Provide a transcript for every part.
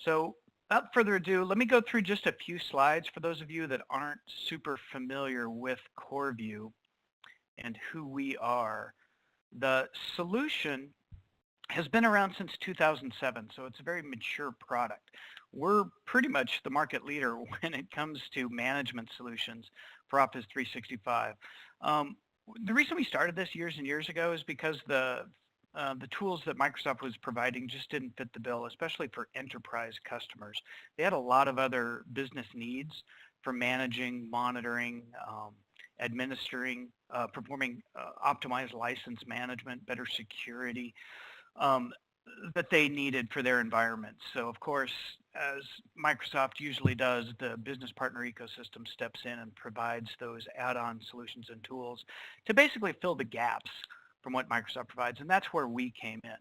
So without further ado, let me go through just a few slides for those of you that aren't super familiar with CoreView and who we are. The solution has been around since 2007, so it's a very mature product. We're pretty much the market leader when it comes to management solutions for Office 365. Um, the reason we started this years and years ago is because the tools that Microsoft was providing just didn't fit the bill, especially for enterprise customers. They had a lot of other business needs for managing, monitoring, administering, performing optimized license management, better security, um, that they needed for their environment. So of course, as Microsoft usually does, the business partner ecosystem steps in and provides those add-on solutions and tools to basically fill the gaps from what Microsoft provides, and that's where we came in.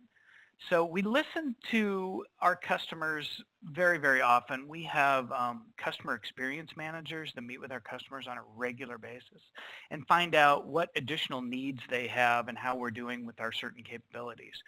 So we listen to our customers very, very often. We have customer experience managers that meet with our customers on a regular basis and find out what additional needs they have and how we're doing with our certain capabilities.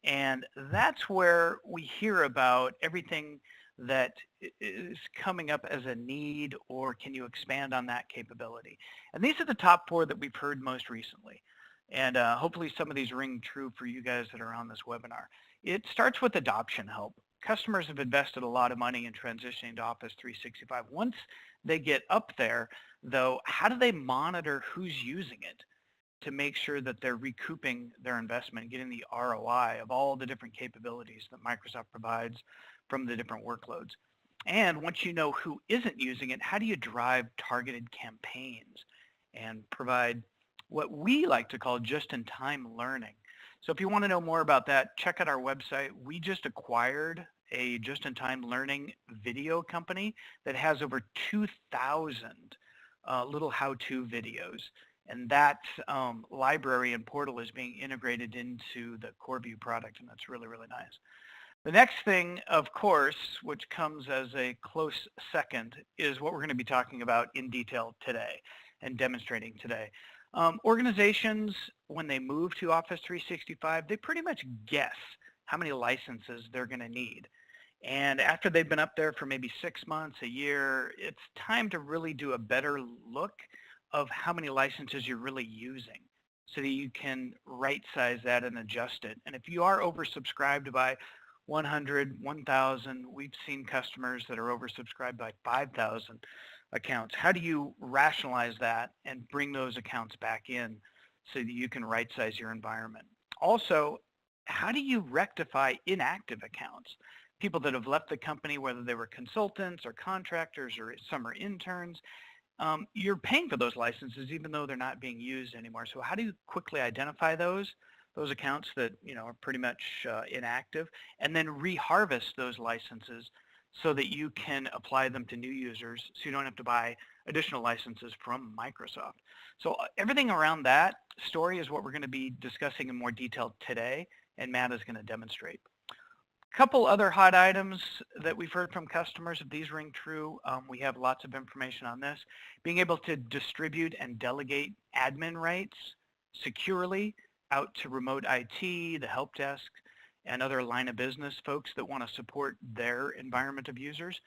And that's where we hear about everything that is coming up as a need, or can you expand on that capability? And these are the top four that we've heard most recently. And hopefully some of these ring true for you guys that are on this webinar. It starts with adoption help. Customers have invested a lot of money in transitioning to Office 365. Once they get up there, though, how do they monitor who's using it to make sure that they're recouping their investment, getting the ROI of all the different capabilities that Microsoft provides from the different workloads? And once you know who isn't using it, how do you drive targeted campaigns and provide what we like to call just-in-time learning? So if you want to know more about that, check out our website. We just acquired a just-in-time learning video company that has over 2,000 little how-to videos. And that library and portal is being integrated into the CoreView product, and that's really, really nice. The next thing, of course, which comes as a close second, is what we're going to be talking about in detail today and demonstrating today. Organizations, when they move to Office 365, they pretty much guess how many licenses they're going to need. And after they've been up there for maybe 6 months, a year, it's time to really do a better look of how many licenses you're really using so that you can right size that and adjust it. And if you are oversubscribed by 100, 1,000, we've seen customers that are oversubscribed by 5,000 accounts. How do you rationalize that and bring those accounts back in so that you can right size your environment? Also, how do you rectify inactive accounts? People that have left the company, whether they were consultants or contractors or summer interns, you're paying for those licenses even though they're not being used anymore. So how do you quickly identify those accounts that are pretty much inactive, and then reharvest those licenses so that you can apply them to new users so you don't have to buy additional licenses from Microsoft? So everything around that story is what we're going to be discussing in more detail today, and Matt is going to demonstrate. Couple other hot items that we've heard from customers, if these ring true, we have lots of information on this. Being able to distribute and delegate admin rights securely out to remote IT, the help desk, and other line of business folks that want to support their environment of users.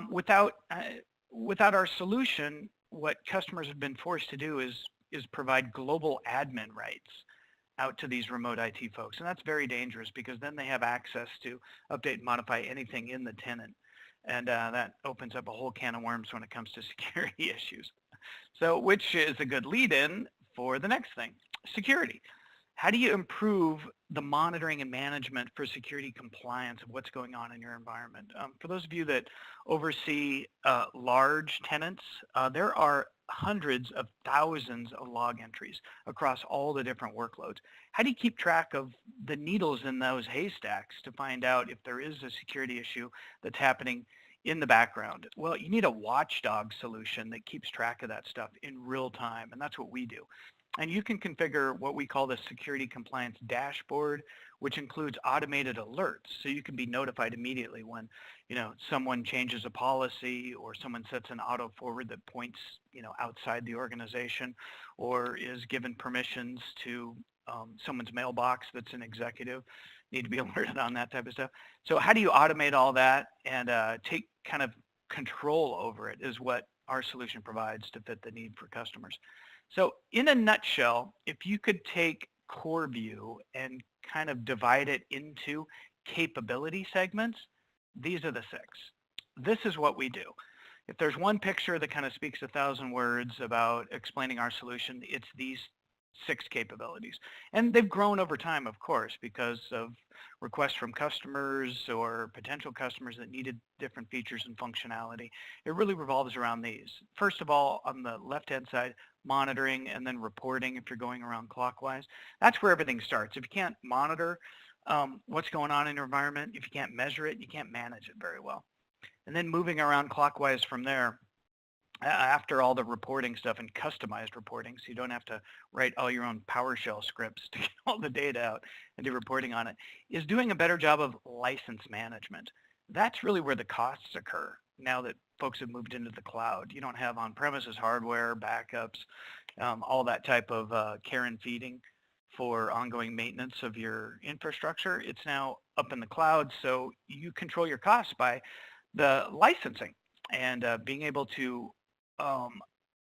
Without our solution, what customers have been forced to do is provide global admin rights out to these remote IT folks. And that's very dangerous because then they have access to update and modify anything in the tenant. And that opens up a whole can of worms when it comes to security issues. So which is a good lead in for the next thing, security. How do you improve the monitoring and management for security compliance of what's going on in your environment? For those of you that oversee large tenants, there are hundreds of thousands of log entries across all the different workloads. How do you keep track of the needles in those haystacks to find out if there is a security issue that's happening in the background? Well, you need a watchdog solution that keeps track of that stuff in real time, and that's what we do. And you can configure what we call the security compliance dashboard, which includes automated alerts. So you can be notified immediately when, someone changes a policy or someone sets an auto forward that points, outside the organization, or is given permissions to someone's mailbox that's an executive. need to be alerted on that type of stuff. So how do you automate all that and take kind of control over it is what our solution provides to fit the need for customers. So in a nutshell, if you could take CoreView and kind of divide it into capability segments, these are the 6. This is what we do. If there's one picture that kind of speaks 1,000 words about explaining our solution, it's these 6 capabilities. And they've grown over time, of course, because of requests from customers or potential customers that needed different features and functionality. It really revolves around these. First of all, on the left-hand side, monitoring and then reporting if you're going around clockwise. That's where everything starts. If you can't monitor what's going on in your environment, if you can't measure it, you can't manage it very well. And then moving around clockwise from there, after all the reporting stuff and customized reporting, so you don't have to write all your own PowerShell scripts to get all the data out and do reporting on it, is doing a better job of license management. That's really where the costs occur now that folks have moved into the cloud. You don't have on-premises hardware, backups, all that type of care and feeding for ongoing maintenance of your infrastructure. It's now up in the cloud, so you control your costs by the licensing and being able to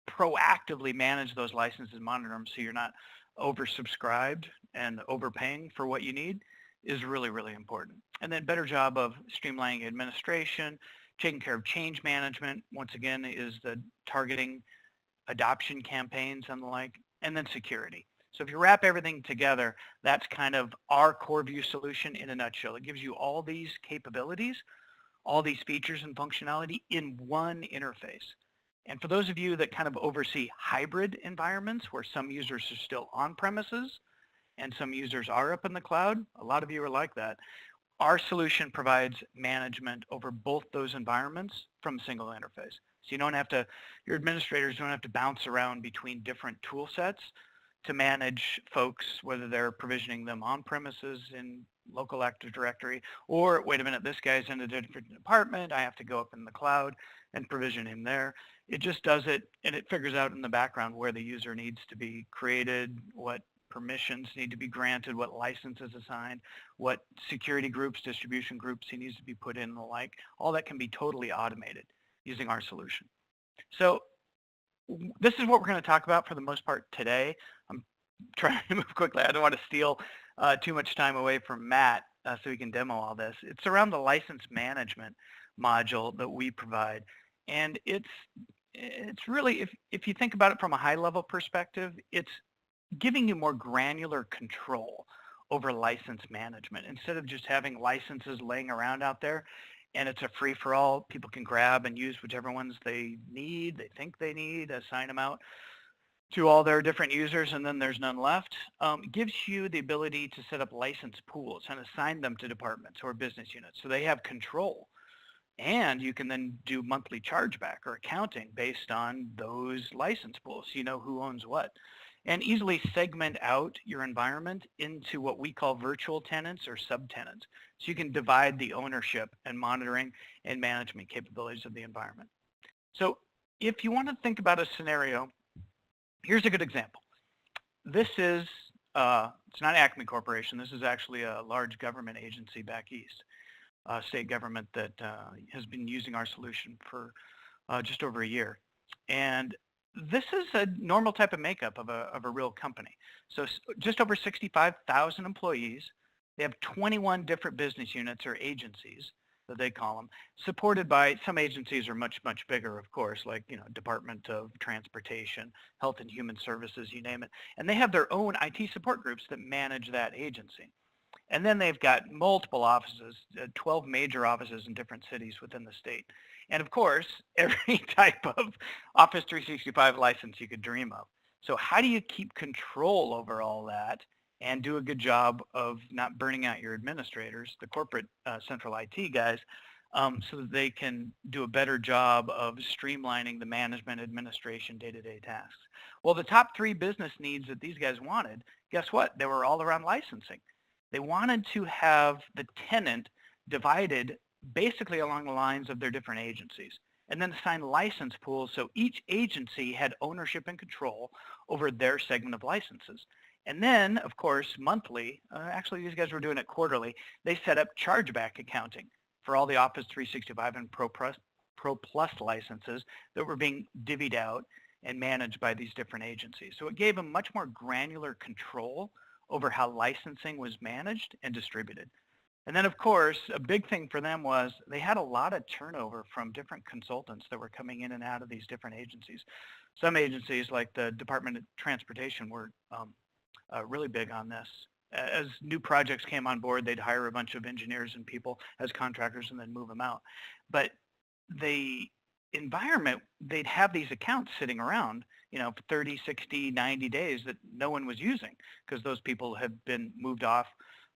proactively manage those licenses and monitor them so you're not oversubscribed and overpaying for what you need is really, really important. And then better job of streamlining administration, taking care of change management, once again, is the targeting adoption campaigns and the like, and then security. So if you wrap everything together, that's kind of our CoreView solution in a nutshell. It gives you all these capabilities, all these features and functionality in one interface. And for those of you that kind of oversee hybrid environments where some users are still on premises and some users are up in the cloud, a lot of you are like that. Our solution provides management over both those environments from a single interface. So you don't have to, your administrators don't have to bounce around between different tool sets to manage folks, whether they're provisioning them on premises in local Active Directory, or wait a minute, this guy's in a different department, I have to go up in the cloud and provision him there. It just does it, and it figures out in the background where the user needs to be created, what permissions need to be granted, what licenses assigned, what security groups, distribution groups he needs to be put in and the like. All that can be totally automated using our solution. So this is what we're going to talk about for the most part today. I'm trying to move quickly. I don't want to steal too much time away from Matt so he can demo all this. It's around the license management module that we provide. And it's really, if you think about it from a high level perspective, it's giving you more granular control over license management. Instead of just having licenses laying around out there and it's a free-for-all, people can grab and use whichever ones they need, they think they need, assign them out to all their different users, and then there's none left. Gives you the ability to set up license pools and assign them to departments or business units so they have control. And you can then do monthly chargeback or accounting based on those license pools, so you know who owns what. And easily segment out your environment into what we call virtual tenants or subtenants. So you can divide the ownership and monitoring and management capabilities of the environment. So if you want to think about a scenario, here's a good example. This is, it's not Acme Corporation. This is actually a large government agency back east, state government that has been using our solution for just over a year. And this is a normal type of makeup of a real company. So just over 65,000 employees. They have 21 different business units or agencies that they call them, supported by, some agencies are much, much bigger, of course, like, you know, Department of Transportation, Health and Human Services, you name it. And they have their own IT support groups that manage that agency. And then they've got multiple offices, 12 major offices in different cities within the state. And of course, every type of Office 365 license you could dream of. So how do you keep control over all that and do a good job of not burning out your administrators, the corporate central IT guys, so that they can do a better job of streamlining the management, administration, day-to-day tasks? Well, the top 3 business needs that these guys wanted, guess what? They were all around licensing. They wanted to have the tenant divided basically along the lines of their different agencies, and then assign license pools so each agency had ownership and control over their segment of licenses. And then, of course, monthly, actually these guys were doing it quarterly, they set up chargeback accounting for all the Office 365 and Pro Plus licenses that were being divvied out and managed by these different agencies. So it gave them much more granular control over how licensing was managed and distributed. And then, of course, a big thing for them was they had a lot of turnover from different consultants that were coming in and out of these different agencies. Some agencies, like the Department of Transportation, were really big on this. As new projects came on board, they'd hire a bunch of engineers and people as contractors and then move them out. But the environment, they'd have these accounts sitting around, for 30, 60, 90 days that no one was using because those people had been moved off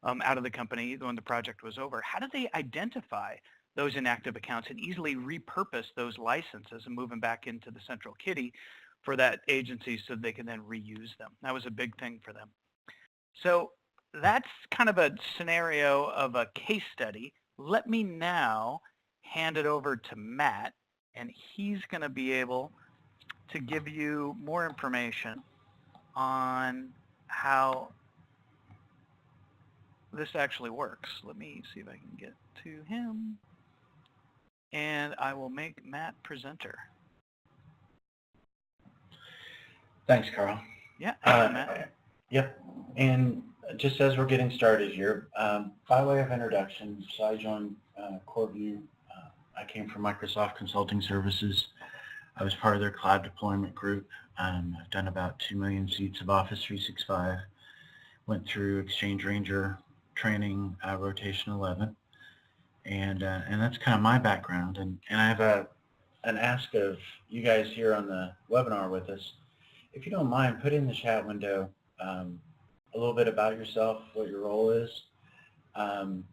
out of the company when the project was over. How do they identify those inactive accounts and easily repurpose those licenses and move them back into the central kitty for that agency so they can then reuse them? That was a big thing for them. So that's kind of a scenario of a case study. Let me now hand it over to Matt, and he's going to be able to give you more information on how this actually works. Let me see if I can get to him, and I will make Matt presenter. Thanks, Carl. Yeah, Matt. Yep, and just as we're getting started here, by way of introduction, so I joined CoreView. I came from Microsoft Consulting Services. I was part of their cloud deployment group. I've done about 2 million seats of Office 365. Went through Exchange Ranger training, Rotation 11, and that's kind of my background. And I have an ask of you guys here on the webinar with us. If you don't mind, put in the chat window a little bit about yourself, what your role is,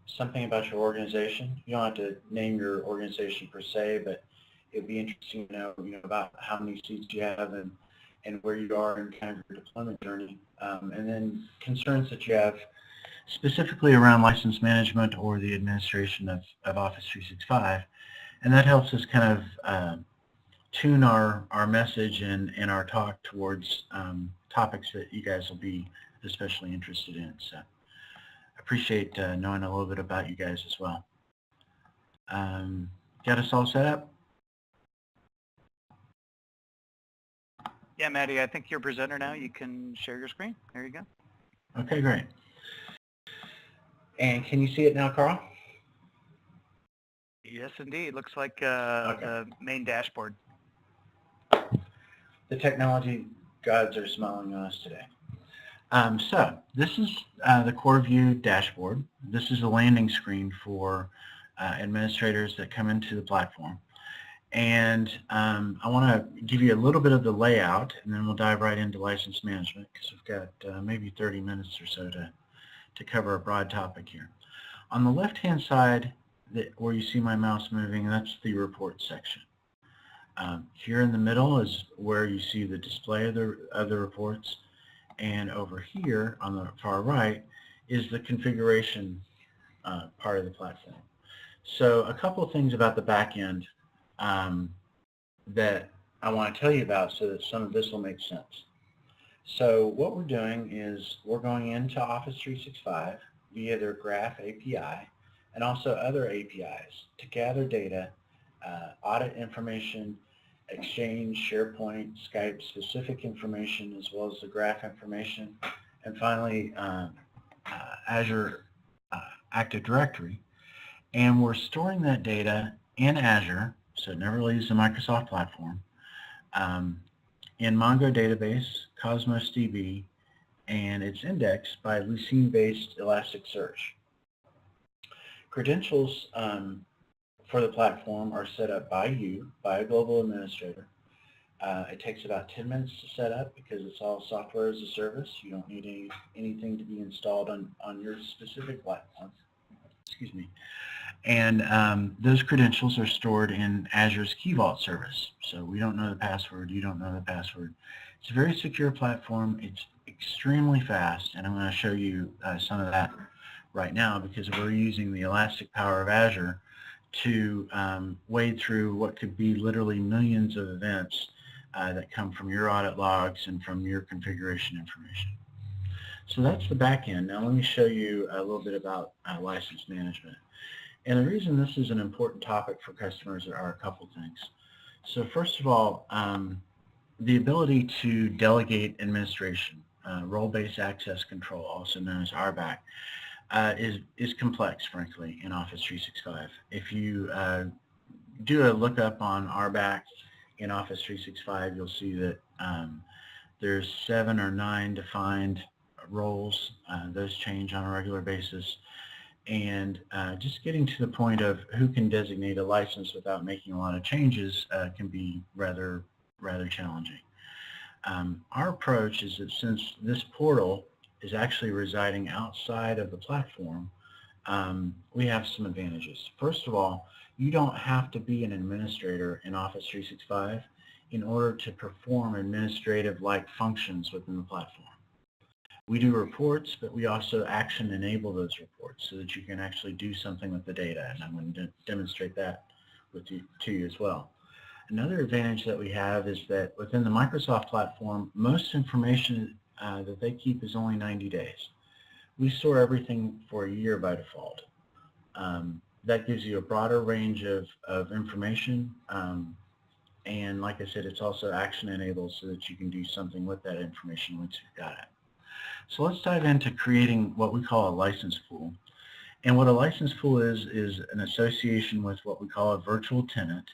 something about your organization. You don't have to name your organization per se, but it'd be interesting to know, about how many seats you have and where you are in kind of your deployment journey, and then concerns that you have specifically around license management or the administration of Office 365, and that helps us kind of tune our message and our talk towards topics that you guys will be especially interested in. So I appreciate knowing a little bit about you guys as well. Got us all set up? Yeah, Maddie, I think you're presenter now. You can share your screen. There you go. Okay, great. And can you see it now, Carl? Yes, indeed. Looks like the main dashboard. The technology gods are smiling on us today. So this is the CoreView dashboard. This is a landing screen for administrators that come into the platform. And I want to give you a little bit of the layout, and then we'll dive right into license management because we've got maybe 30 minutes or so to cover a broad topic here. On the left-hand side, where you see my mouse moving, that's the report section. Here in the middle is where you see the display of the reports, and over here on the far right is the configuration part of the platform. So a couple of things about the back end that I want to tell you about so that some of this will make sense. So what we're doing is we're going into Office 365 via their Graph API and also other APIs to gather data, audit information, Exchange, SharePoint, Skype specific information, as well as the Graph information, and finally Azure Active Directory. And we're storing that data in Azure, so it never leaves the Microsoft platform, in Mongo database, Cosmos DB, and it's indexed by Lucene-based Elasticsearch. Credentials for the platform are set up by you, by a global administrator. It takes about 10 minutes to set up because it's all software as a service. You don't need anything to be installed on your specific platform. Excuse me. And those credentials are stored in Azure's Key Vault service. So we don't know the password, you don't know the password. It's a very secure platform. It's extremely fast, and I'm going to show you some of that right now because we're using the elastic power of Azure to wade through what could be literally millions of events that come from your audit logs and from your configuration information. So that's the back end. Now let me show you a little bit about license management. And the reason this is an important topic for customers are a couple things. So first of all, the ability to delegate administration, role-based access control, also known as RBAC, is complex, frankly, in Office 365. If you do a lookup on RBAC in Office 365, you'll see that there's 7 or 9 defined roles. Those change on a regular basis. And just getting to the point of who can designate a license without making a lot of changes can be rather challenging. Our approach is that since this portal is actually residing outside of the platform, we have some advantages. First of all, you don't have to be an administrator in Office 365 in order to perform administrative-like functions within the platform. We do reports, but we also action enable those reports so that you can actually do something with the data, and I'm going to demonstrate that to you as well. Another advantage that we have is that within the Microsoft platform, most information that they keep is only 90 days. We store everything for a year by default. That gives you a broader range of information, and like I said, it's also action enabled so that you can do something with that information once you've got it. So let's dive into creating what we call a license pool. And what a license pool is an association with what we call a virtual tenant.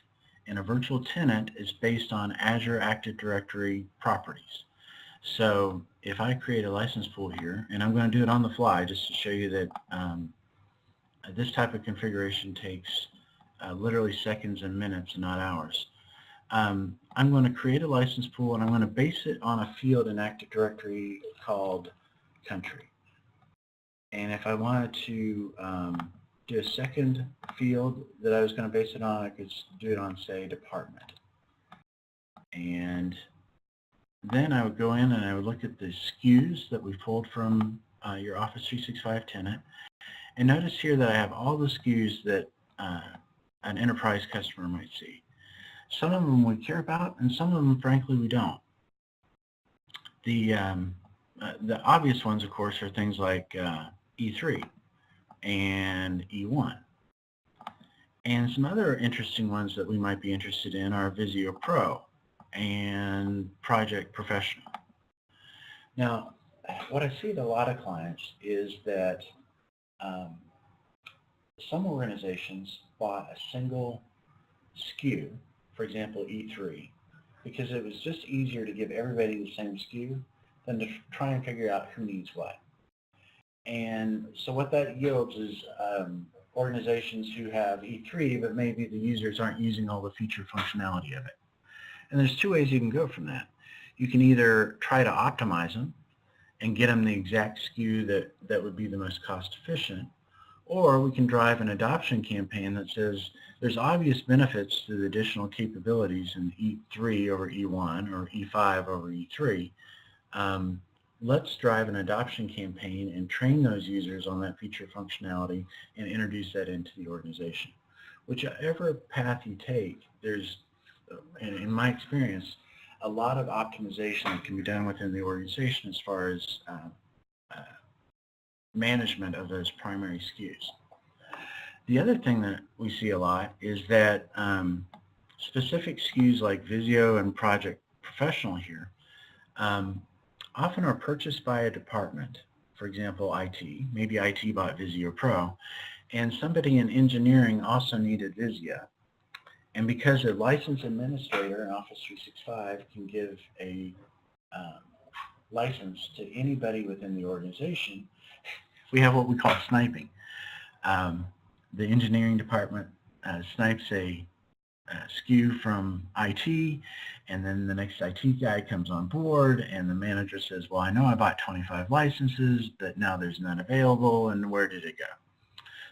And a virtual tenant is based on Azure Active Directory properties. So if I create a license pool here, and I'm going to do it on the fly just to show you that this type of configuration takes literally seconds and minutes and not hours. I'm going to create a license pool, and I'm going to base it on a field in Active Directory called country. And if I wanted to do a second field that I was going to base it on, I could do it on, say, department. And then I would go in and I would look at the SKUs that we pulled from your Office 365 tenant. And notice here that I have all the SKUs that an enterprise customer might see. Some of them we care about, and some of them, frankly, we don't. The obvious ones, of course, are things like E3 and E1. And some other interesting ones that we might be interested in are Visio Pro and Project Professional. Now, what I see with a lot of clients is that some organizations bought a single SKU, for example, E3, because it was just easier to give everybody the same SKU than to try and figure out who needs what. And so what that yields is organizations who have E3, but maybe the users aren't using all the feature functionality of it. And there's two ways you can go from that. You can either try to optimize them and get them the exact SKU that would be the most cost efficient, or we can drive an adoption campaign that says there's obvious benefits to the additional capabilities in E3 over E1 or E5 over E3. Let's drive an adoption campaign and train those users on that feature functionality and introduce that into the organization. Whichever path you take, there's, in my experience, a lot of optimization that can be done within the organization as far as management of those primary SKUs. The other thing that we see a lot is that specific SKUs like Visio and Project Professional here often are purchased by a department, for example, IT. Maybe IT bought Visio Pro, and somebody in engineering also needed Visio. And because a licensed administrator in Office 365 can give a license to anybody within the organization, we have what we call sniping. The engineering department snipes a SKU from IT, and then the next IT guy comes on board, and the manager says, well, I know I bought 25 licenses, but now there's none available, and where did it go?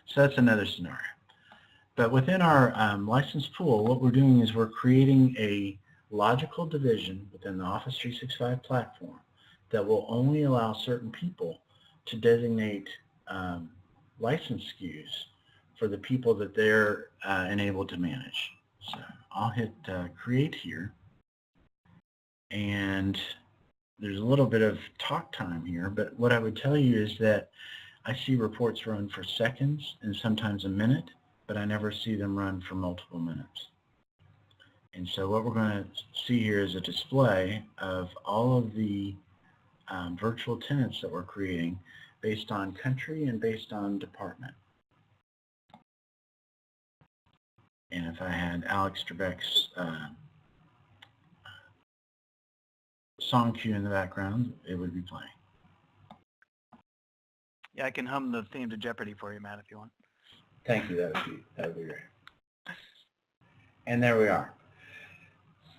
So that's another scenario. But within our license pool, what we're doing is we're creating a logical division within the Office 365 platform that will only allow certain people to designate license SKUs for the people that they're enabled to manage. So I'll hit create here, and there's a little bit of talk time here, but what I would tell you is that I see reports run for seconds and sometimes a minute, but I never see them run for multiple minutes. And so what we're going to see here is a display of all of the virtual tenants that we're creating based on country and based on department. And if I had Alex Trebek's song cue in the background, it would be playing. Yeah, I can hum the theme to Jeopardy for you, Matt, if you want. Thank you. That would be great. And there we are.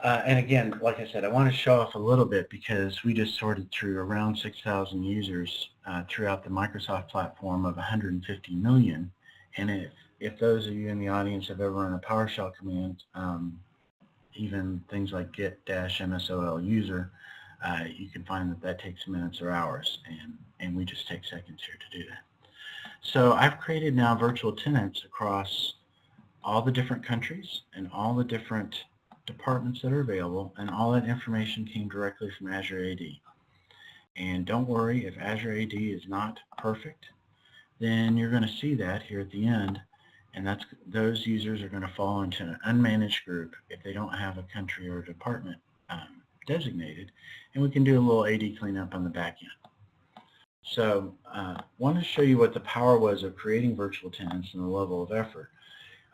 And again, like I said, I want to show off a little bit because we just sorted through around 6,000 users throughout the Microsoft platform of 150 million. And if those of you in the audience have ever run a PowerShell command, even things like get-msol user, you can find that that takes minutes or hours, and we just take seconds here to do that. So I've created now virtual tenants across all the different countries and all the different departments that are available, and all that information came directly from Azure AD. And don't worry, if Azure AD is not perfect, then you're going to see that here at the end, and those users are going to fall into an unmanaged group if they don't have a country or a department designated, and we can do a little AD cleanup on the back end. So I want to show you what the power was of creating virtual tenants and the level of effort.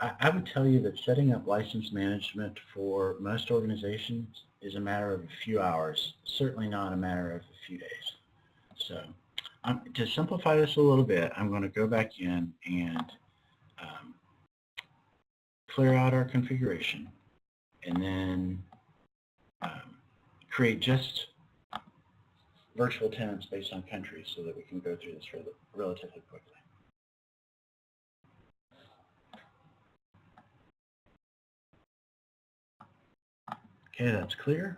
I would tell you that setting up license management for most organizations is a matter of a few hours, certainly not a matter of a few days. So to simplify this a little bit, I'm going to go back in and clear out our configuration and then create just virtual tenants based on countries so that we can go through this relatively quickly. Okay, that's clear.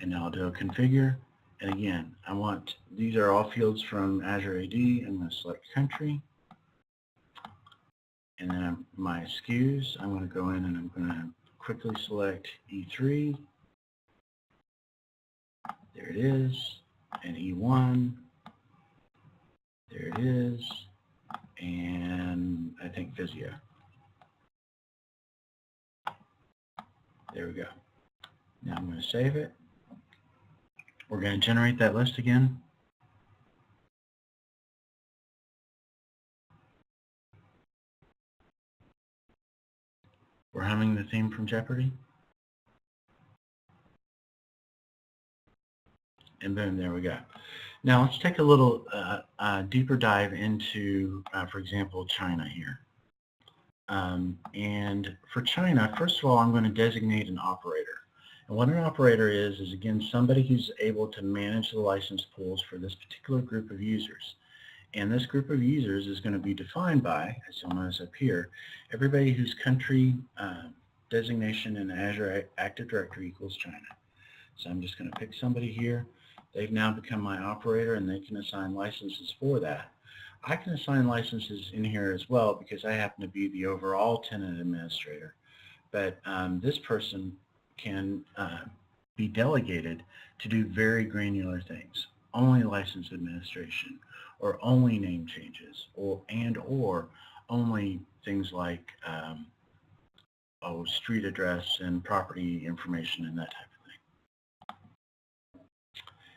And now I'll do a configure. And again, these are all fields from Azure AD. I'm going to select country. And then my SKUs, I'm going to go in and I'm going to quickly select E3. There it is. And E1. There it is. And I think Visio. There we go. Now I'm going to save it. We're going to generate that list again. We're humming the theme from Jeopardy. And boom, there we go. Now let's take a little deeper dive into, for example, China here. And for China, first of all, I'm going to designate an operator. And what an operator is again, somebody who's able to manage the license pools for this particular group of users. And this group of users is going to be defined by, as you'll notice up here, everybody whose country designation in Azure Active Directory equals China. So I'm just going to pick somebody here. They've now become my operator, and they can assign licenses for that. I can assign licenses in here as well because I happen to be the overall tenant administrator. But this person can be delegated to do very granular things, only license administration, or only name changes, or only things like street address and property information and that type of thing.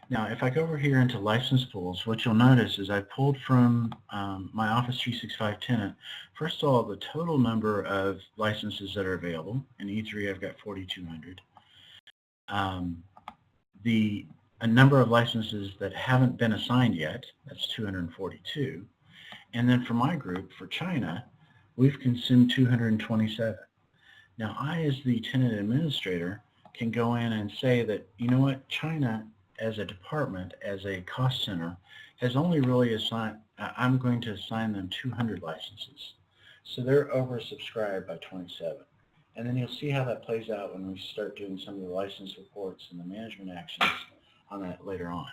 Now, if I go over here into license pools, what you'll notice is I pulled from my Office 365 tenant, first of all, the total number of licenses that are available. In E3, I've got 4,200. A number of licenses that haven't been assigned yet, that's 242. And then for my group, for China, we've consumed 227. Now, I, as the tenant administrator, can go in and say that, you know what, China, as a department, as a cost center, has only really assigned, I'm going to assign them 200 licenses. So they're oversubscribed by 27. And then you'll see how that plays out when we start doing some of the license reports and the management actions on that later on.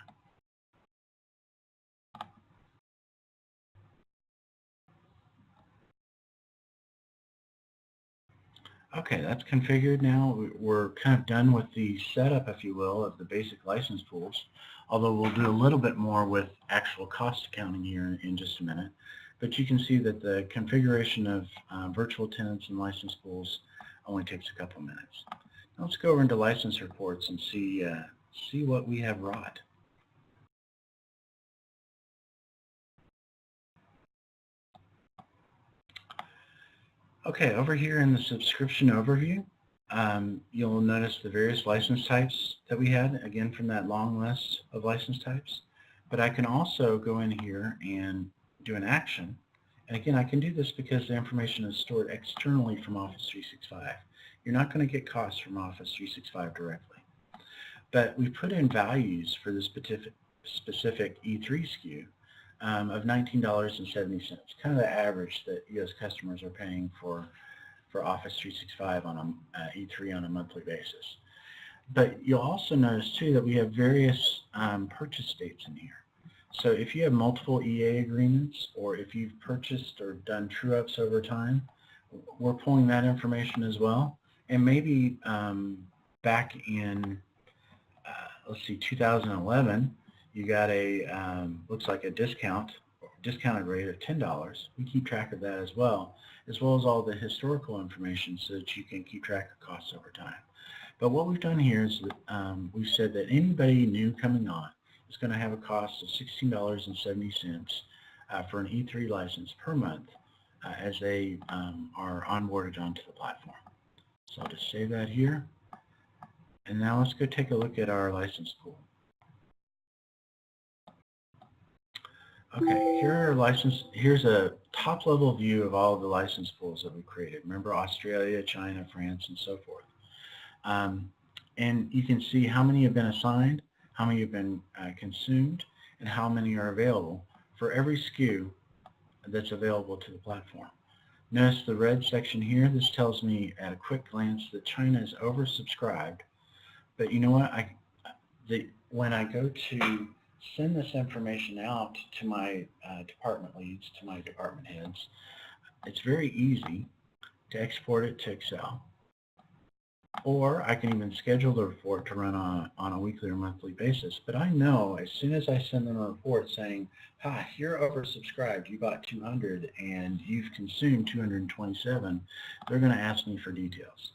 Okay, that's configured now. We're kind of done with the setup, if you will, of the basic license pools, although we'll do a little bit more with actual cost accounting here in just a minute. But you can see that the configuration of virtual tenants and license pools only takes a couple minutes. Now let's go over into license reports and see what we have wrought. Okay, over here in the subscription overview, you'll notice the various license types that we had, again, from that long list of license types. But I can also go in here and do an action. And again, I can do this because the information is stored externally from Office 365. You're not going to get costs from Office 365 directly. But we put in values for this specific E3 SKU of $19.70, kind of the average that U.S. customers are paying for Office 365 on a E3 on a monthly basis. But you'll also notice too that we have various purchase dates in here. So if you have multiple EA agreements, or if you've purchased or done true-ups over time, we're pulling that information as well. And maybe back in, let's see, 2011, you got a, looks like a discounted rate of $10. We keep track of that as well as all the historical information so that you can keep track of costs over time. But what we've done here is that we've said that anybody new coming on is going to have a cost of $16.70 for an E3 license per month as they are onboarded onto the platform. So I'll just save that here. And now let's go take a look at our license pool. Okay, here's a top-level view of all of the license pools that we created. Remember Australia, China, France, and so forth. And you can see how many have been assigned, how many have been consumed, and how many are available for every SKU that's available to the platform. Notice the red section here. This tells me at a quick glance that China is oversubscribed. But you know what? When I go to send this information out to my department leads, to my department heads, it's very easy to export it to Excel. Or I can even schedule the report to run on a weekly or monthly basis. But I know as soon as I send them a report saying, "Ha, you're oversubscribed, you bought 200 and you've consumed 227, they're going to ask me for details.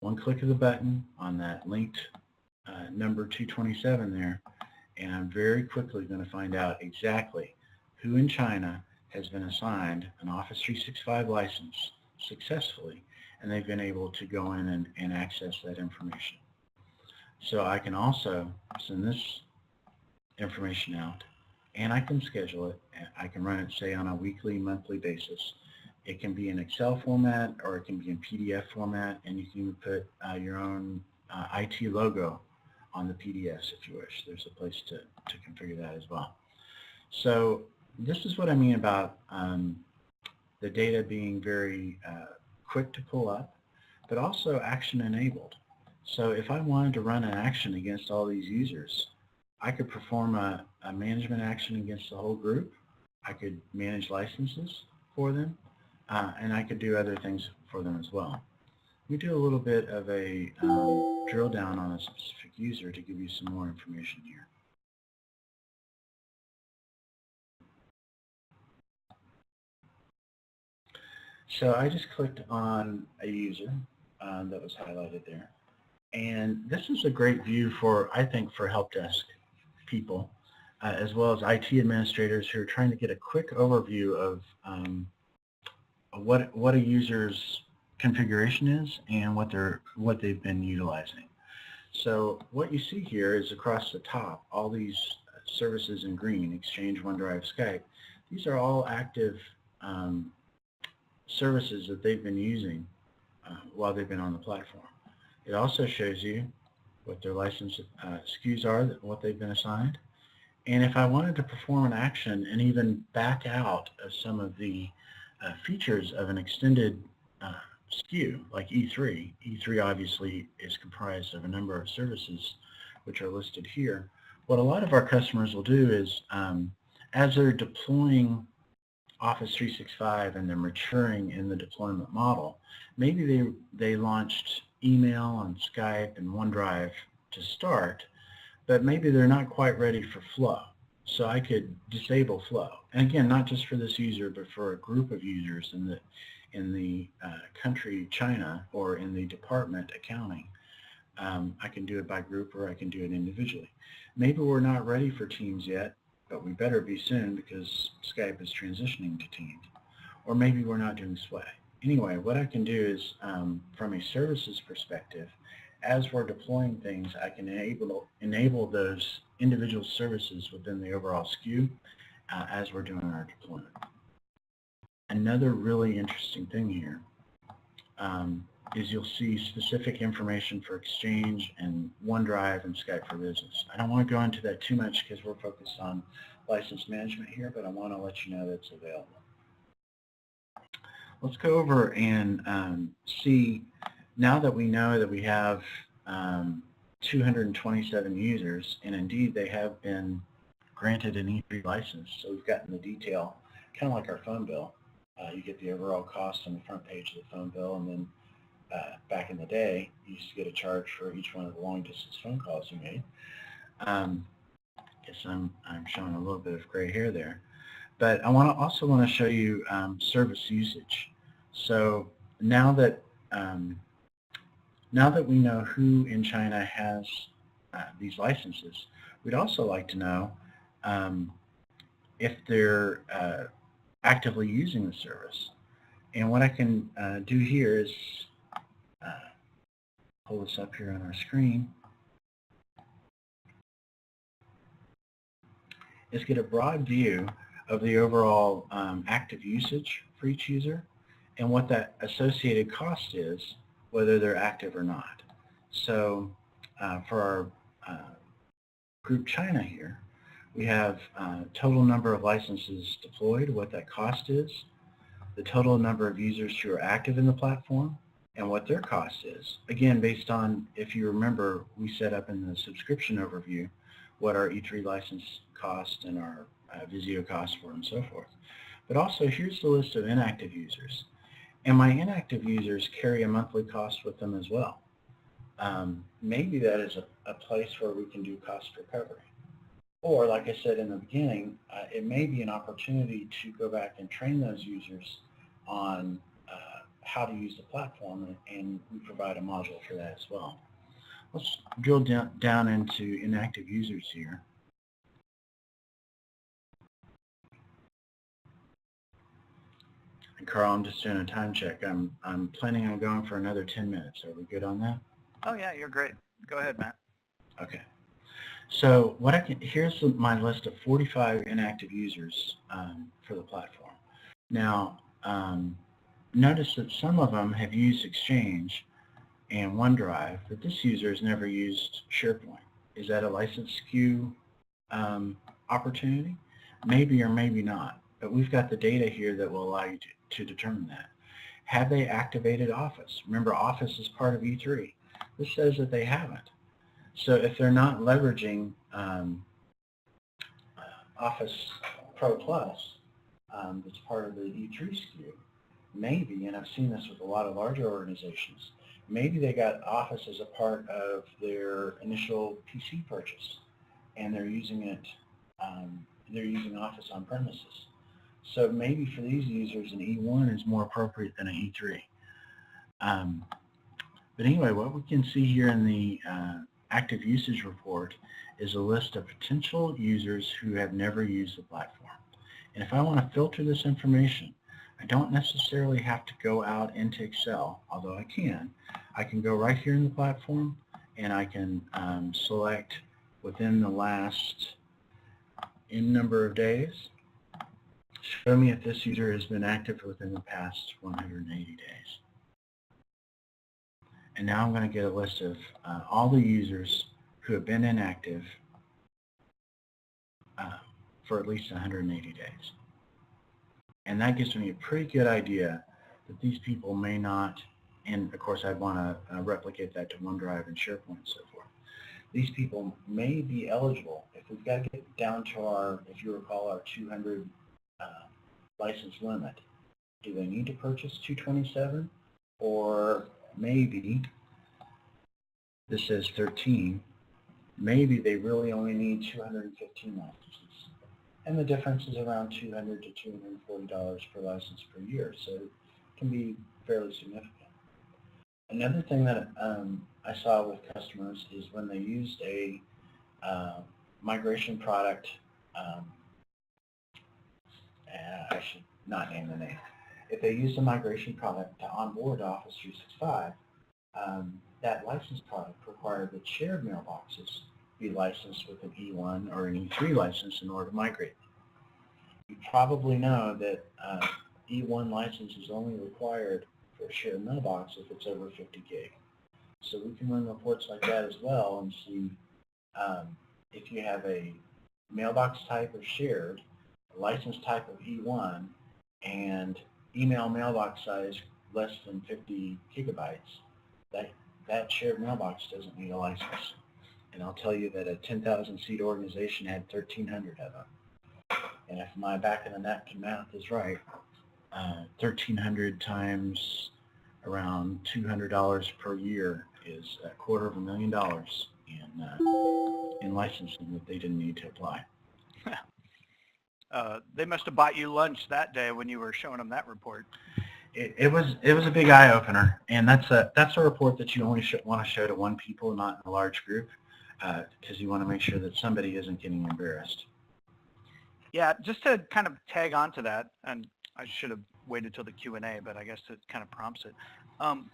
One click of the button on that linked number 227 there, and I'm very quickly going to find out exactly who in China has been assigned an Office 365 license successfully, and they've been able to go in and access that information. So I can also send this information out, and I can schedule it. I can run it, say, on a weekly, monthly basis. It can be in Excel format, or it can be in PDF format, and you can put your own IT logo on the PDFs if you wish. There's a place to configure that as well. So this is what I mean about the data being very quick to pull up, but also action enabled. So if I wanted to run an action against all these users, I could perform a management action against the whole group. I could manage licenses for them, and I could do other things for them as well. We do a little bit of a drill down on a specific user to give you some more information here. So I just clicked on a user that was highlighted there. And this is a great view for, I think, for help desk people, as well as IT administrators who are trying to get a quick overview of what a user's configuration is and what they've been utilizing. So what you see here is across the top, all these services in green, Exchange, OneDrive, Skype. These are all active services that they've been using while they've been on the platform. It also shows you what their license SKUs are, what they've been assigned. And if I wanted to perform an action and even back out of some of the features of an extended SKU like E3, E3 obviously is comprised of a number of services which are listed here. What a lot of our customers will do is as they're deploying Office 365 and they're maturing in the deployment model, maybe they launched email and Skype and OneDrive to start, but maybe they're not quite ready for Flow. So I could disable Flow. And again, not just for this user, but for a group of users in the country China or in the department accounting. I can do it by group or I can do it individually. Maybe we're not ready for Teams yet, but we better be soon because Skype is transitioning to Teams. Or maybe we're not doing Sway. Anyway, what I can do is, from a services perspective, as we're deploying things, I can enable those individual services within the overall SKU as we're doing our deployment. Another really interesting thing here is you'll see specific information for Exchange and OneDrive and Skype for Business. I don't want to go into that too much because we're focused on license management here, but I want to let you know that's available. Let's go over and see, now that we know that we have 227 users, and indeed they have been granted an E3 license, so we've gotten the detail, kind of like our phone bill. You get the overall cost on the front page of the phone bill, and then back in the day, you used to get a charge for each one of the long-distance phone calls you made. Guess I'm showing a little bit of gray hair there. But I also want to show you service usage. So now that we know who in China has these licenses, we'd also like to know if they're actively using the service. And what I can do here is pull this up here on our screen, is get a broad view of the overall active usage for each user and what that associated cost is, whether they're active or not. So for our group China here, we have total number of licenses deployed, what that cost is, the total number of users who are active in the platform, and what their cost is. Again, based on, if you remember, we set up in the subscription overview what our E3 license cost and our Visio costs were and so forth. But also, here's the list of inactive users. And my inactive users carry a monthly cost with them as well. Maybe that is a place where we can do cost recovery. Or, like I said in the beginning, it may be an opportunity to go back and train those users on how to use the platform, and we provide a module for that as well. Let's drill down into inactive users here. And Carl, I'm just doing a time check. I'm planning on going for another 10 minutes. Are we good on that? Oh yeah, you're great. Go ahead, Matt. Okay. So what here's my list of 45 inactive users for the platform. Now, notice that some of them have used Exchange and OneDrive, but this user has never used SharePoint. Is that a license SKU opportunity? Maybe or maybe not, but we've got the data here that will allow you to determine that. Have they activated Office? Remember, Office is part of E3. This says that they haven't. So if they're not leveraging Office Pro Plus, that's part of the E3 SKU, maybe, and I've seen this with a lot of larger organizations, maybe they got Office as a part of their initial PC purchase, and they're using it, they're using Office on premises. So maybe for these users, an E1 is more appropriate than an E3. But anyway, what we can see here in the active usage report is a list of potential users who have never used the platform. And if I want to filter this information, I don't necessarily have to go out into Excel, although I can. I can go right here in the platform, and I can select within the last N number of days, show me if this user has been active within the past 180 days. And now I'm going to get a list of all the users who have been inactive for at least 180 days. And that gives me a pretty good idea that these people may not, and of course I'd want to replicate that to OneDrive and SharePoint and so forth. These people may be eligible. If we've got to get down to our, if you recall, our 200 license limit. Do they need to purchase 227? Or maybe, this says 13, maybe they really only need 215 licenses. And the difference is around $200 to $240 per license per year, so it can be fairly significant. Another thing that I saw with customers is when they used a migration product, I should not name the name. If they used a migration product to onboard Office 365, that license product required that shared mailboxes be licensed with an E1 or an E3 license in order to migrate. You probably know that E1 license is only required for a shared mailbox if it's over 50 gig. So we can run reports like that as well and see if you have a mailbox type of shared, a license type of E1, and email mailbox size less than 50 gigabytes, that shared mailbox doesn't need a license. And I'll tell you that a 10,000 seat organization had 1,300 of them. And if my back of the napkin math is right, 1,300 times around $200 per year is $250,000 in licensing that they didn't need to apply. They must have bought you lunch that day when you were showing them that report. It was a big eye opener, and that's a report that you only want to show to one people, not in a large group, because you want to make sure that somebody isn't getting embarrassed. Yeah, just to kind of tag on to that, and I should have waited till the Q&A, but I guess it kind of prompts it.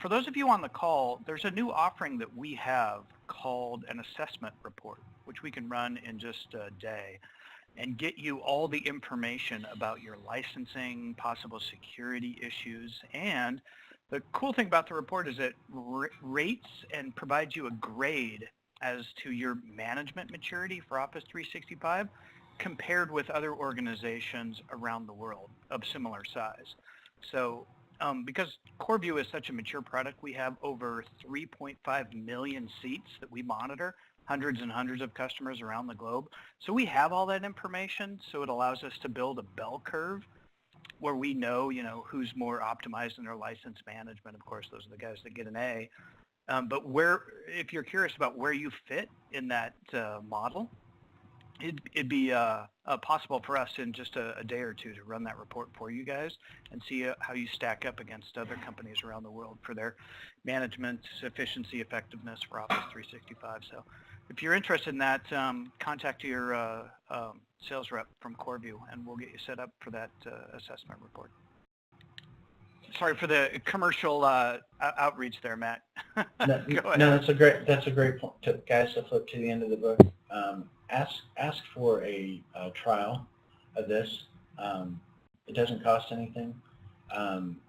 For those of you on the call, there's a new offering that we have called an assessment report, which we can run in just a day and get you all the information about your licensing, possible security issues. And the cool thing about the report is it rates and provides you a grade as to your management maturity for Office 365 compared with other organizations around the world of similar size. So because CoreView is such a mature product, we have over 3.5 million seats that we monitor, hundreds and hundreds of customers around the globe. So we have all that information, so it allows us to build a bell curve where we know, who's more optimized in their license management. Of course, those are the guys that get an A. But if you're curious about where you fit in that model, it'd be possible for us in just a day or two to run that report for you guys and see how you stack up against other companies around the world for their management, efficiency, effectiveness for Office 365. So if you're interested in that, contact your sales rep from CoreView, and we'll get you set up for that assessment report. Sorry for the commercial outreach there, Matt. No, that's a great point, guys. To flip to the end of the book, ask for a trial of this. It doesn't cost anything.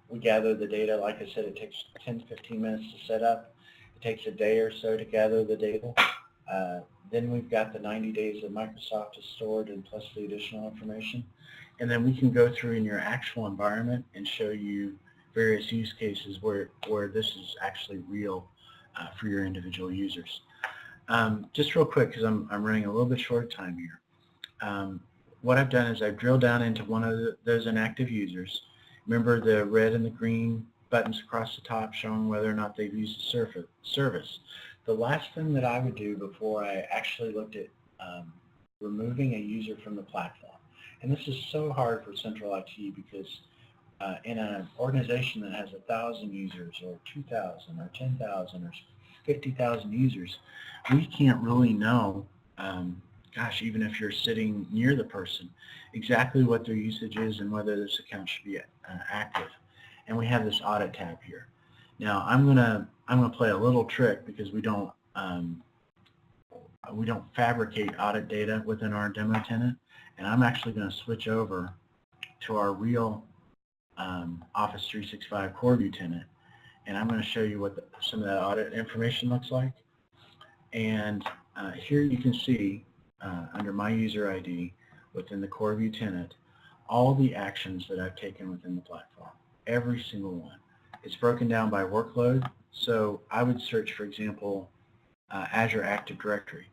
We gather the data. Like I said, it takes 10 to 15 minutes to set up. It takes a day or so to gather the data. Then we've got the 90 days that Microsoft is stored and plus the additional information. And then we can go through in your actual environment and show you various use cases where this is actually real for your individual users. Just real quick, because I'm running a little bit short of time here. What I've done is I've drilled down into one of those inactive users. Remember the red and the green buttons across the top showing whether or not they've used the service. The last thing that I would do before I actually looked at removing a user from the platform, and this is so hard for Central IT because in an organization that has 1,000 users or 2,000 or 10,000 or 50,000 users, we can't really know, even if you're sitting near the person, exactly what their usage is and whether this account should be active. And we have this audit tab here. Now I'm gonna play a little trick because we don't fabricate audit data within our demo tenant, and I'm actually going to switch over to our real Office 365 CoreView tenant, and I'm going to show you what some of that audit information looks like. And here you can see under my user ID within the CoreView tenant all the actions that I've taken within the platform, every single one. It's broken down by workload, so I would search, for example, Azure Active Directory.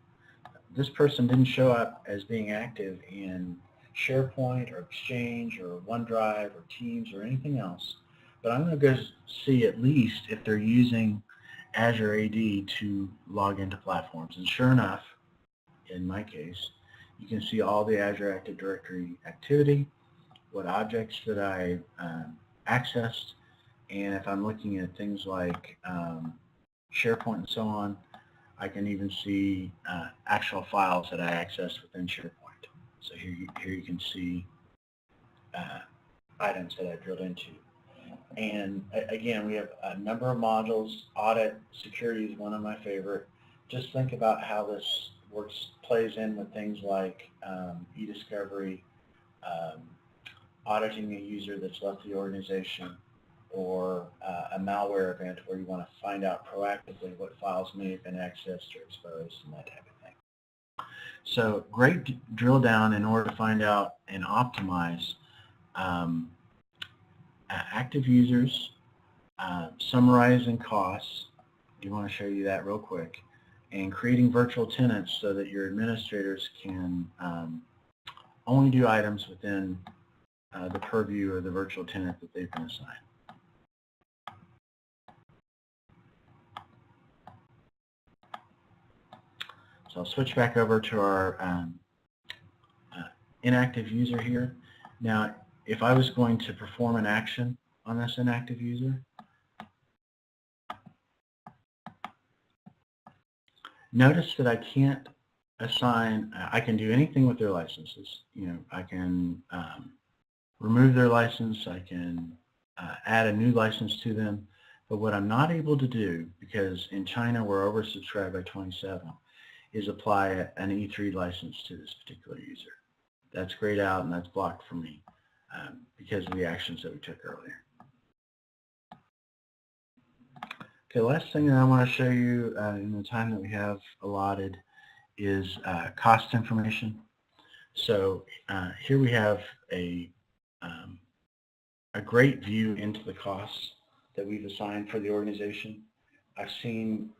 This person didn't show up as being active in SharePoint or Exchange or OneDrive or Teams or anything else, but I'm going to go see at least if they're using Azure AD to log into platforms. And sure enough, in my case, you can see all the Azure Active Directory activity, what objects that I accessed, and if I'm looking at things like SharePoint and so on, I can even see actual files that I accessed within SharePoint. So here you can see items that I drilled into. And again, we have a number of modules. Audit, security is one of my favorite. Just think about how this plays in with things like e-discovery, auditing a user that's left the organization, or a malware event where you want to find out proactively what files may have been accessed or exposed and that type of thing. So great drill down in order to find out and optimize active users, summarizing costs. I want to show you that real quick, and creating virtual tenants so that your administrators can only do items within the purview of the virtual tenant that they've been assigned. So I'll switch back over to our inactive user here. Now, if I was going to perform an action on this inactive user, notice that I can't assign, I can do anything with their licenses. You know, I can remove their license, I can add a new license to them, but what I'm not able to do, because in China we're oversubscribed by 27, is apply an E3 license to this particular user. That's grayed out and that's blocked for me because of the actions that we took earlier. Okay, the last thing that I want to show you in the time that we have allotted is cost information. So here we have a great view into the costs that we've assigned for the organization. I've seen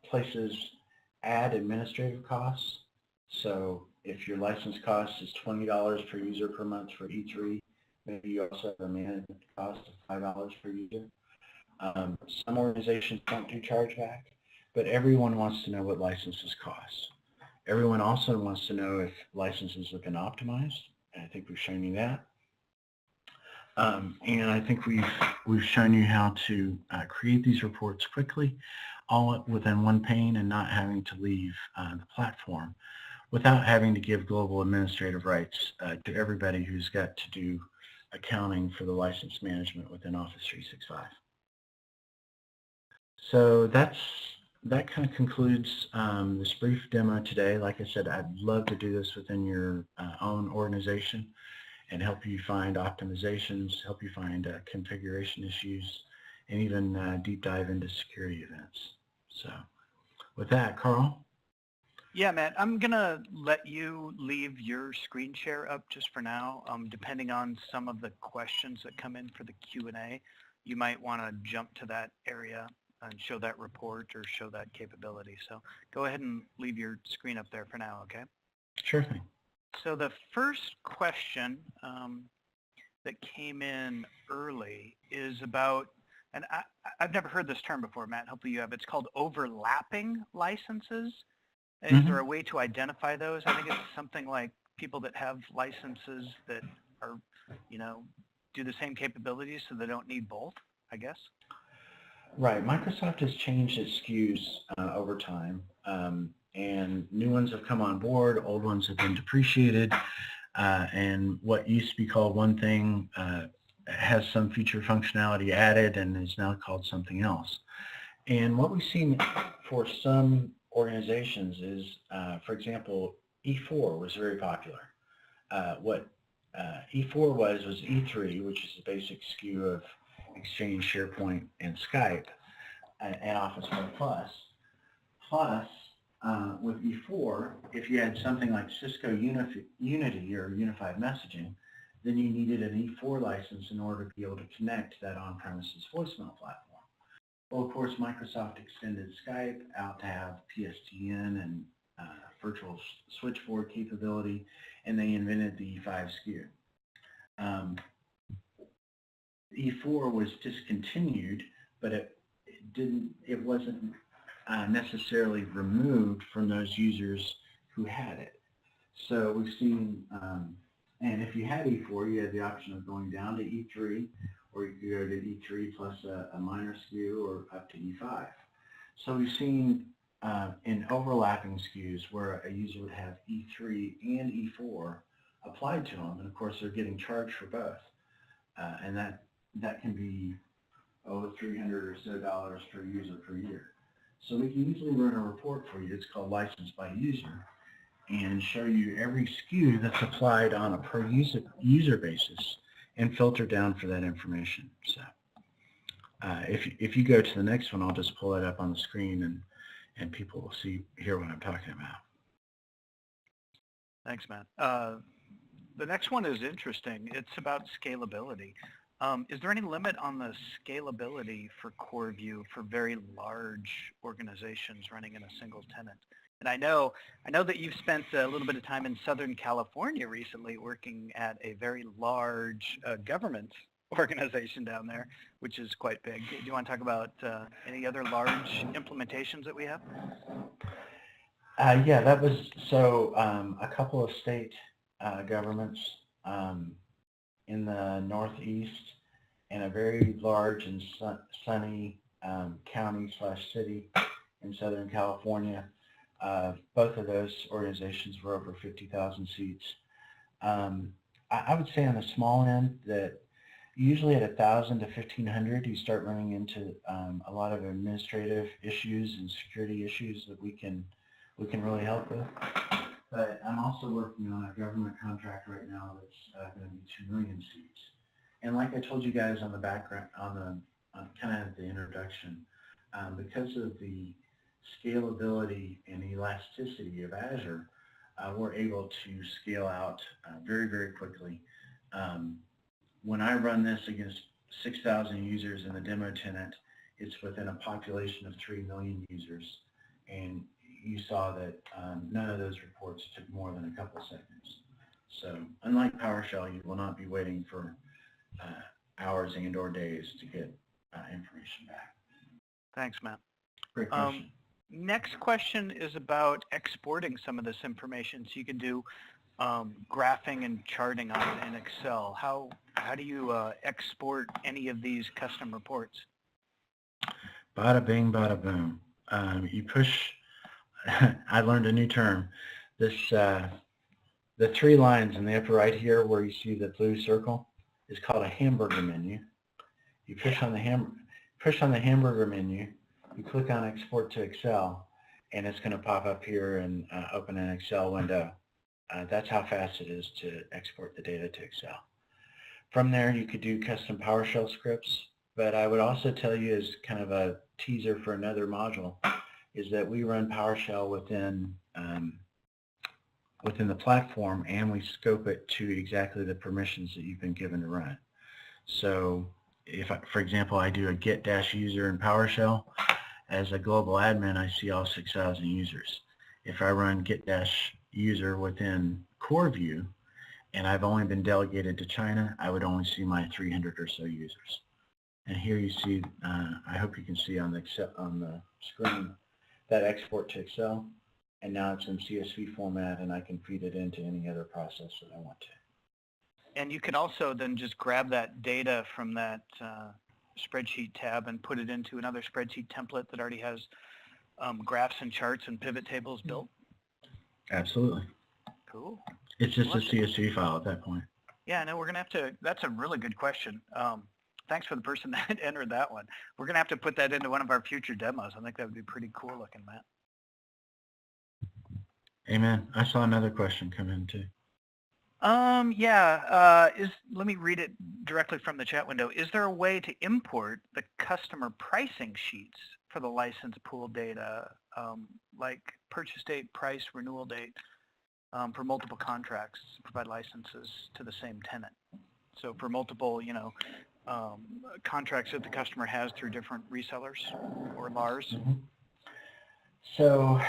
places add administrative costs. So if your license cost is $20 per user per month for E3, maybe you also have a management cost of $5 per user. Some organizations don't do chargeback, but everyone wants to know what licenses cost. Everyone also wants to know if licenses have been optimized, and I think we've shown you that. And I think we've shown you how to create these reports quickly, all within one pane and not having to leave the platform without having to give global administrative rights to everybody who's got to do accounting for the license management within Office 365. So that kind of concludes this brief demo today. Like I said, I'd love to do this within your own organization and help you find optimizations, help you find configuration issues, and even deep dive into security events. So with that, Carl? Yeah, Matt, I'm going to let you leave your screen share up just for now. Depending on some of the questions that come in for the Q&A, you might want to jump to that area and show that report or show that capability. So go ahead and leave your screen up there for now, okay? Sure thing. So the first question that came in early is about, and I've never heard this term before, Matt, hopefully you have. It's called overlapping licenses. Is there a way to identify those? I think it's something like people that have licenses that are, you know, do the same capabilities so they don't need both, I guess. Right. Microsoft has changed its SKUs over time, and new ones have come on board, old ones have been depreciated, and what used to be called one thing has some feature functionality added and is now called something else. And what we've seen for some organizations is, for example, E4 was very popular. What E4 was E3, which is the basic SKU of Exchange, SharePoint, and Skype, and Office Plus. Plus, with E4, if you had something like Cisco Unity or Unified Messaging, then you needed an E4 license in order to be able to connect that on-premises voicemail platform. Well, of course, Microsoft extended Skype out to have PSTN and virtual switchboard capability, and they invented the E5 SKU. E4 was discontinued, but it wasn't necessarily removed from those users who had it. So we've seen, and if you had E4, you had the option of going down to E3, or you could go to E3 plus a minor SKU, or up to E5. So we've seen in overlapping SKUs where a user would have E3 and E4 applied to them, and of course they're getting charged for both, and that can be $300 or so per user per year. So we can easily run a report for you. It's called License by User, and show you every SKU that's applied on a per user basis, and filter down for that information. So if you go to the next one, I'll just pull it up on the screen, and people will hear what I'm talking about. Thanks, Matt. The next one is interesting. It's about scalability. Is there any limit on the scalability for CoreView for very large organizations running in a single tenant? And I know that you've spent a little bit of time in Southern California recently working at a very large government organization down there, which is quite big. Do you want to talk about any other large implementations that we have? Yeah, that was a couple of state governments in the Northeast, and a very large and sunny county/city in Southern California. Both of those organizations were over 50,000 seats. I would say on the small end that usually at 1,000 to 1,500, you start running into a lot of administrative issues and security issues that we can really help with. But I'm also working on a government contract right now that's going to be 2 million seats. And like I told you guys on the background, on kind of the introduction, because of the scalability and elasticity of Azure, we're able to scale out very, very quickly. When I run this against 6,000 users in the demo tenant, it's within a population of 3 million users. And you saw that none of those reports took more than a couple seconds. So unlike PowerShell, you will not be waiting for hours and or days to get information back. Thanks, Matt. Great question. Next question is about exporting some of this information. So you can do graphing and charting on it in Excel. How do you export any of these custom reports? Bada bing, bada boom. You push. I learned a new term. This the 3 lines in the upper right here, where you see the blue circle, is called a hamburger menu. You push on the hamburger menu. You click on Export to Excel, and it's going to pop up here and open an Excel window. That's how fast it is to export the data to Excel. From there, you could do custom PowerShell scripts, but I would also tell you, as kind of a teaser for another module, is that we run PowerShell within the platform, and we scope it to exactly the permissions that you've been given to run. So if, for example, I do a get-user in PowerShell, as a global admin, I see all 6,000 users. If I run get-user within CoreView, and I've only been delegated to China, I would only see my 300 or so users. And here you see, I hope you can see on the screen, that export to Excel, and now it's in CSV format, and I can feed it into any other process that I want to. And you can also then just grab that data from that spreadsheet tab and put it into another spreadsheet template that already has graphs and charts and pivot tables built? Absolutely. Cool. It's just a CSV file at that point. Yeah, no, we're going to have to, that's a really good question. Thanks for the person that entered that one. We're going to have to put that into one of our future demos. I think that would be pretty cool looking, Matt. Amen. I saw another question come in too. Let me read it directly from the chat window. Is there a way to import the customer pricing sheets for the license pool data, like purchase date, price, renewal date, for multiple contracts, provide licenses to the same tenant? So for multiple, contracts that the customer has through different resellers or VARs? Mm-hmm. So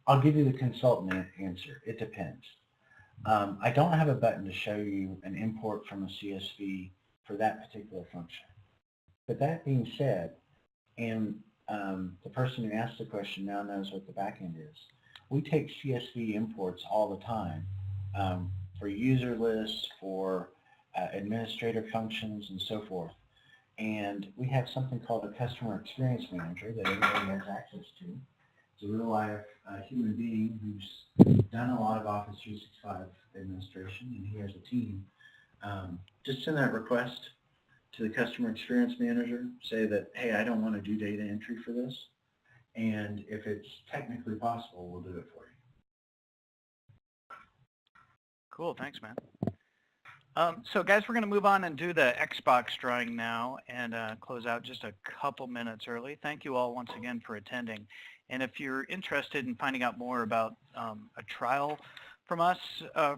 I'll give you the consultant answer. It depends. I don't have a button to show you an import from a CSV for that particular function. But that being said, and the person who asked the question now knows what the backend is. We take CSV imports all the time for user lists, for administrative functions, and so forth. And we have something called a customer experience manager that everybody has access to. It's a real life human being who's done a lot of Office 365 administration, and he has a team. Just send that request to the customer experience manager, say that, hey, I don't want to do data entry for this, and if it's technically possible, we'll do it for you. Cool, thanks, man. So guys, we're going to move on and do the Xbox drawing now and close out just a couple minutes early. Thank you all once again for attending. And if you're interested in finding out more about a trial from us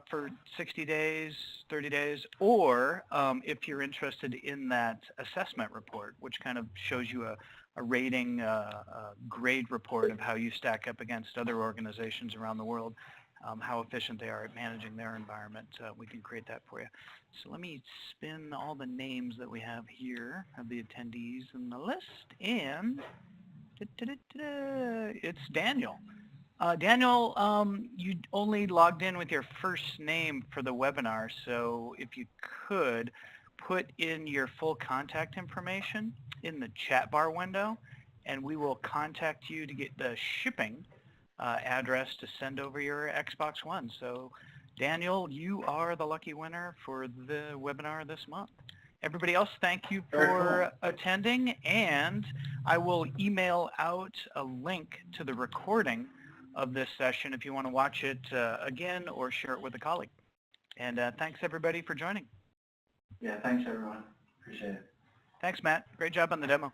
for 60 days, 30 days, or if you're interested in that assessment report, which kind of shows you a rating, grade report of how you stack up against other organizations around the world, how efficient they are at managing their environment, we can create that for you. So let me spin all the names that we have here of the attendees in the list, and it's Daniel. Daniel, you only logged in with your first name for the webinar, so if you could put in your full contact information in the chat bar window, and we will contact you to get the shipping address to send over your Xbox One. So Daniel, you are the lucky winner for the webinar this month. Everybody else, thank you for attending, and I will email out a link to the recording of this session if you want to watch it again or share it with a colleague. And thanks everybody for joining. Yeah, thanks everyone. Appreciate it. Thanks, Matt. Great job on the demo.